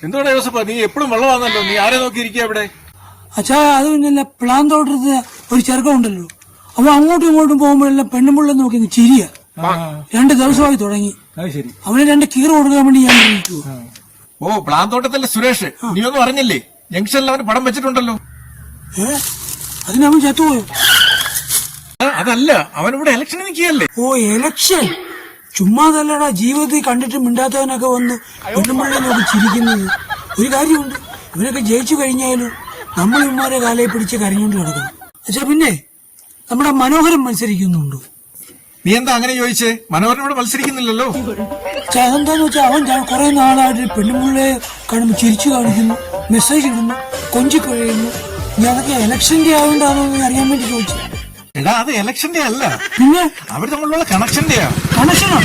എന്തുകൊണ്ടാ ജോസഫ നീ എപ്പോഴും വെള്ളമാണല്ലോ, നീ ആരെ നോക്കിയിരിക്കുക അവിടെ? അച്ഛാ അത് പിന്നെ പ്ലാൻ തോട്ടത്ത് ഒരു ചെറുക്കമുണ്ടല്ലോ, അവ അങ്ങോട്ടും ഇങ്ങോട്ടും പോകുമ്പോഴെല്ലാം പെണ്ണുമ്പിള്ള നോക്കി ചിരിയ. 2 ദിവസമായി തുടങ്ങി. ശരി, അവന് 2 കീറ് കൊടുക്കാൻ വേണ്ടി ഞാൻ വിളിക്കൂ. ഓ പ്ലാൻ തോട്ടത്തിലെ സുരേഷ്, നീ ഒന്നും അറിഞ്ഞില്ലേ? ജംഗ്ഷനിൽ അവന് പടം വെച്ചിട്ടുണ്ടല്ലോ. അതിനവൻ ചത്തുപോയോ? അതല്ല, അവനിവിടെ ഇലക്ഷന് നിൽക്കുകയല്ലേ. ഓ ഇലക്ഷൻ, ചുമ്മാതല്ലടാ ജീവിതത്തിൽ കണ്ടിട്ട് മിണ്ടാത്തവനൊക്കെ വന്ന് പെണ്ണുമ്പിള്ളെ നോക്കി ചിരിക്കുന്നത്. ഒരു കാര്യമുണ്ട്, ഇവനൊക്കെ ജയിച്ചു കഴിഞ്ഞാലും നമ്മൾ ഇവന്മാരെ കാലയെ പിടിച്ച് കരഞ്ഞോണ്ട് കിടക്കണം. അച്ഛാ പിന്നെ നമ്മുടെ മനോഹരൻ മത്സരിക്കുന്നുണ്ടോ? നീ എന്താ അങ്ങനെ ചോദിച്ചേ? മനോഹരൻ ഇവിടെ മത്സരിക്കുന്നില്ലല്ലോ. അതെന്താന്ന് വെച്ചാൽ അവൻ കുറെ നാളായിട്ട് പെണ്ണുമ്പിള്ളെ കാണുമ്പോൾ ചിരിച്ചു കാണിക്കുന്നു, മെസ്സേജ് ഇടുന്നു, കൊഞ്ചി കഴിയുന്നു. ഞാൻ അതൊക്കെ ഇലക്ഷന്റെ ആവുണ്ടാണോ എന്ന് അറിയാൻ വേണ്ടി ചോദിച്ചു. എടാ അത് ഇലക്ഷന്റെ അല്ല, പിന്നെ അവർ തമ്മിലുള്ള കണക്ഷന്റെയാ. കണക്ഷനാ?